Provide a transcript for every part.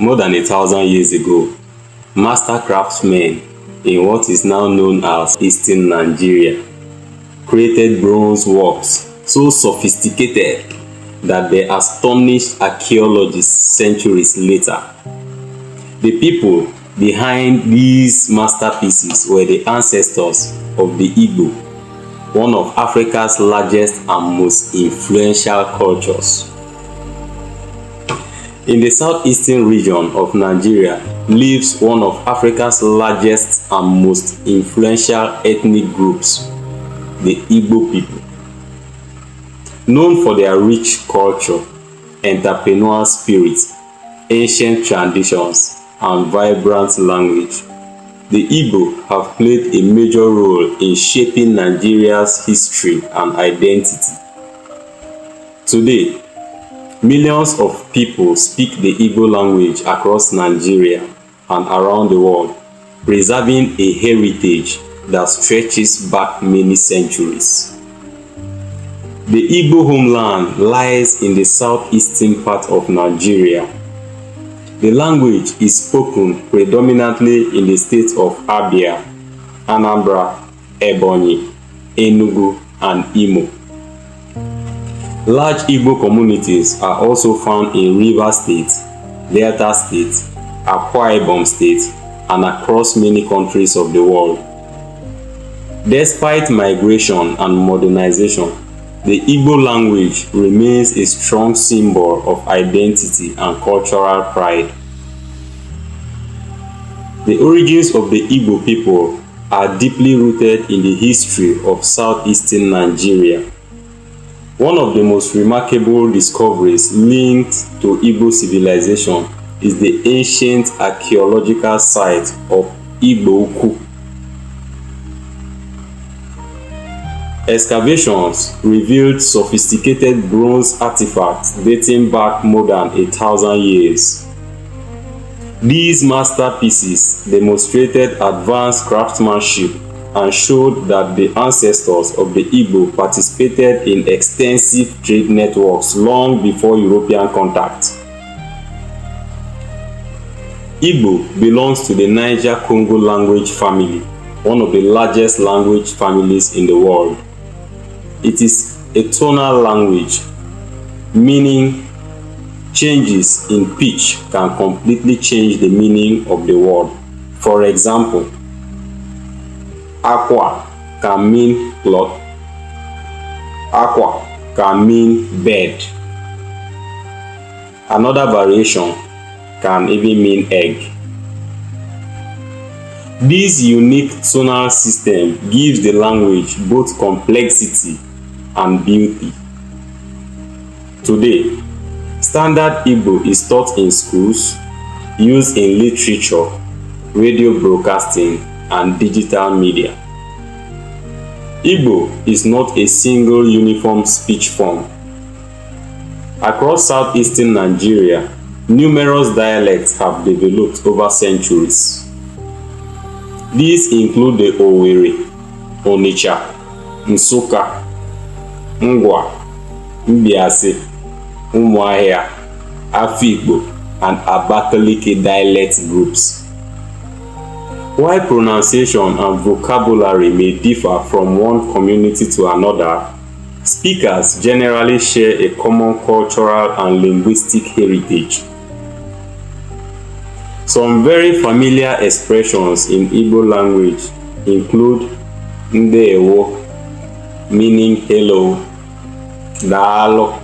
More than 1,000 years ago, master craftsmen in what is now known as Eastern Nigeria created bronze works so sophisticated that they astonished archaeologists centuries later. The people behind these masterpieces were the ancestors of the Igbo, one of Africa's largest and most influential cultures. In the southeastern region of Nigeria lives one of Africa's largest and most influential ethnic groups, the Igbo people. Known for their rich culture, entrepreneurial spirit, ancient traditions, and vibrant language, the Igbo have played a major role in shaping Nigeria's history and identity. Today, millions of people speak the Igbo language across Nigeria and around the world, preserving a heritage that stretches back many centuries. The Igbo homeland lies in the southeastern part of Nigeria. The language is spoken predominantly in the states of Abia, Anambra, Ebonyi, Enugu, and Imo. Large Igbo communities are also found in Rivers State, Delta State, Akwa Ibom State, and across many countries of the world. Despite migration and modernization, the Igbo language remains a strong symbol of identity and cultural pride. The origins of the Igbo people are deeply rooted in the history of southeastern Nigeria. One of the most remarkable discoveries linked to Igbo civilization is the ancient archaeological site of Igbo Ukwu. Excavations revealed sophisticated bronze artifacts dating back more than 1,000 years. These masterpieces demonstrated advanced craftsmanship and showed that the ancestors of the Igbo participated in extensive trade networks long before European contact. Igbo belongs to the Niger-Congo language family, one of the largest language families in the world. It is a tonal language, meaning changes in pitch can completely change the meaning of the word. For example, aqua can mean cloth, aqua can mean bed. Another variation can even mean egg. This unique tonal system gives the language both complexity and beauty. Today, standard Igbo is taught in schools, used in literature, radio broadcasting, and digital media. Igbo is not a single uniform speech form. Across southeastern Nigeria, numerous dialects have developed over centuries. These include the Owerri, Onitsha, Nsukka, Ngwa, Mbiase, Umuahia, Afikpo, and Abakaliki dialect groups. While pronunciation and vocabulary may differ from one community to another, speakers generally share a common cultural and linguistic heritage. Some very familiar expressions in Igbo language include Ndewo, meaning hello, Daalụ,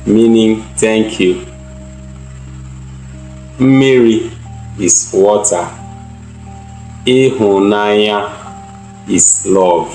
meaning thank you, Mmiri is water, Ịhụnanya is love.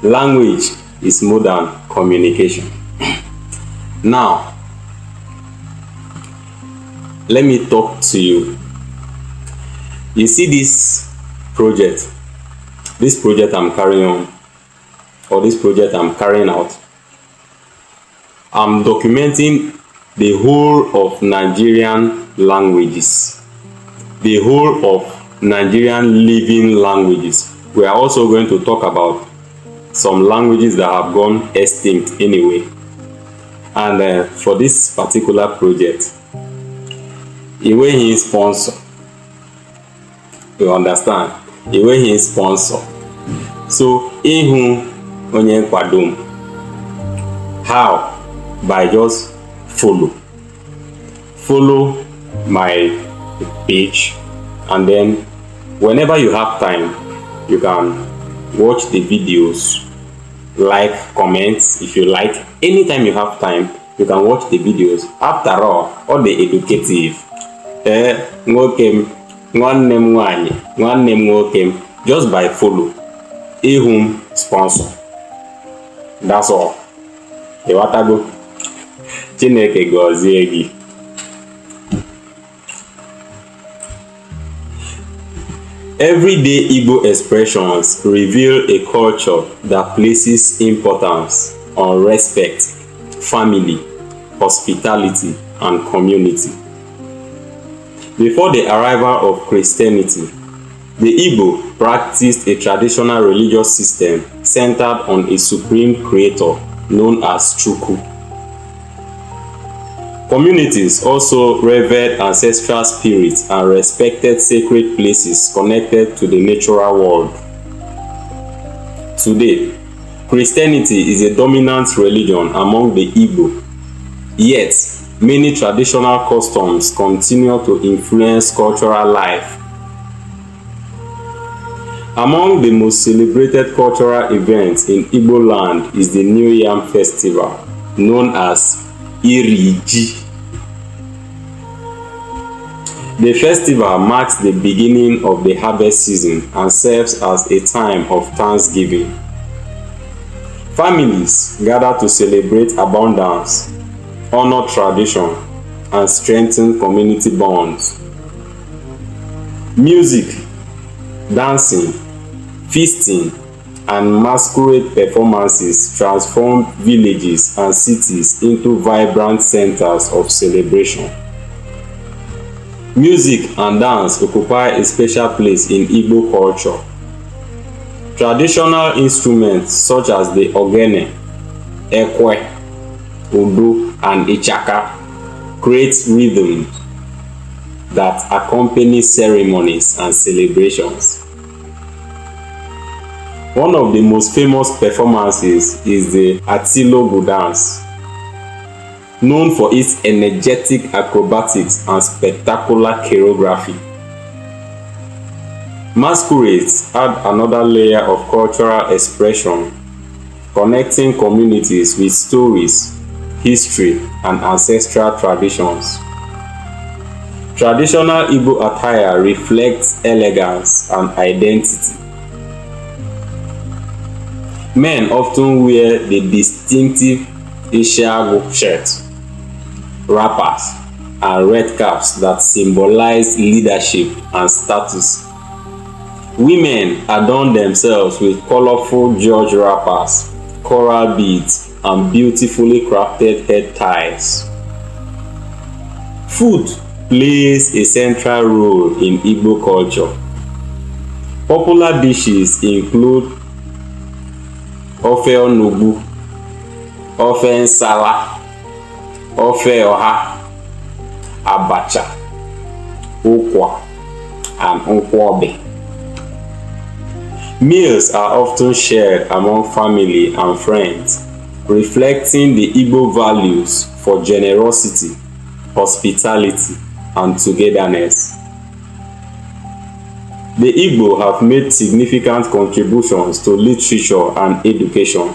Language is modern communication. Now, let me talk to you. You see this project I'm carrying on, or this project I'm carrying out. I'm documenting the whole of Nigerian languages, the whole of Nigerian living languages. We are also going to talk about some languages that have gone extinct anyway. And for this particular project, enweghị sponsor. You understand? Enweghị sponsor. So ịhụ onye nkwado m. How? By just follow my page, and then whenever you have time, you can watch the videos, like, comment if you like. Anytime you have time, you can watch the videos. After all the educative. Nwoke m, nwanne m nwanyị, nwanne m nwoke m, just by follow. Ịhụ sponsor. That's all. Ịghọtago? Chineke gọzie gị. Everyday Igbo expressions reveal a culture that places importance on respect, family, hospitality, and community. Before the arrival of Christianity, the Igbo practiced a traditional religious system centered on a supreme creator known as Chukwu. Communities also revered ancestral spirits and respected sacred places connected to the natural world. Today, Christianity is a dominant religion among the Igbo, yet many traditional customs continue to influence cultural life. Among the most celebrated cultural events in Igbo land is the New Yam Festival, known as Iri Ji. The festival marks the beginning of the harvest season and serves as a time of thanksgiving. Families gather to celebrate abundance, honor tradition, and strengthen community bonds. Music, dancing, feasting, and masquerade performances transformed villages and cities into vibrant centers of celebration. Music and dance occupy a special place in Igbo culture. Traditional instruments such as the ogene, ekwe, odo, and ichaka create rhythms that accompany ceremonies and celebrations. One of the most famous performances is the Atilogu dance, known for its energetic acrobatics and spectacular choreography. Masquerades add another layer of cultural expression, connecting communities with stories, history, and ancestral traditions. Traditional Igbo attire reflects elegance and identity. Men often wear the distinctive Ishiagu shirt, wrappers, and red caps that symbolize leadership and status. Women adorn themselves with colorful George wrappers, coral beads, and beautifully crafted head ties. Food plays a central role in Igbo culture. Popular dishes include ofe onugbu, ofe nsala, ofe oha, abacha, ukwa, and nkwobi. Meals are often shared among family and friends, reflecting the Igbo values for generosity, hospitality, and togetherness. The Igbo have made significant contributions to literature and education.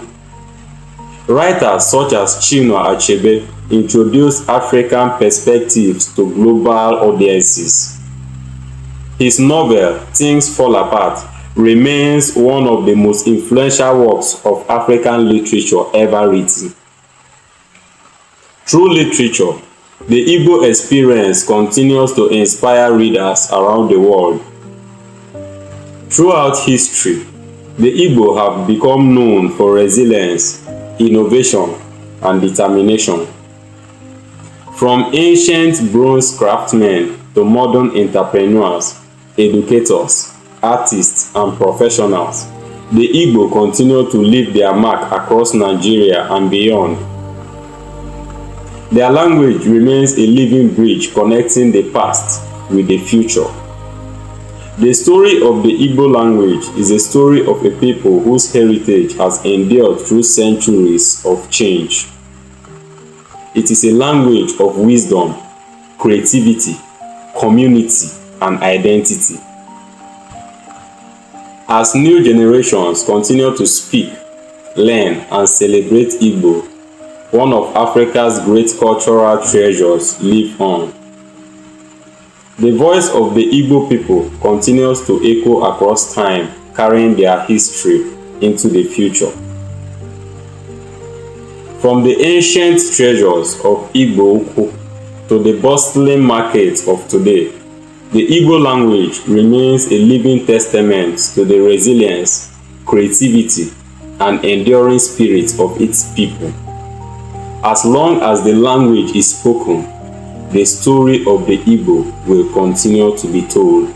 Writers such as Chinua Achebe introduced African perspectives to global audiences. His novel, Things Fall Apart, remains one of the most influential works of African literature ever written. Through literature, the Igbo experience continues to inspire readers around the world. Throughout history, the Igbo have become known for resilience, innovation, and determination. From ancient bronze craftsmen to modern entrepreneurs, educators, artists, and professionals, the Igbo continue to leave their mark across Nigeria and beyond. Their language remains a living bridge connecting the past with the future. The story of the Igbo language is a story of a people whose heritage has endured through centuries of change. It is a language of wisdom, creativity, community, and identity. As new generations continue to speak, learn, and celebrate Igbo, one of Africa's great cultural treasures live on. The voice of the Igbo people continues to echo across time, carrying their history into the future. From the ancient treasures of Igbo to the bustling markets of today, the Igbo language remains a living testament to the resilience, creativity, and enduring spirit of its people. As long as the language is spoken, the story of the Igbo will continue to be told.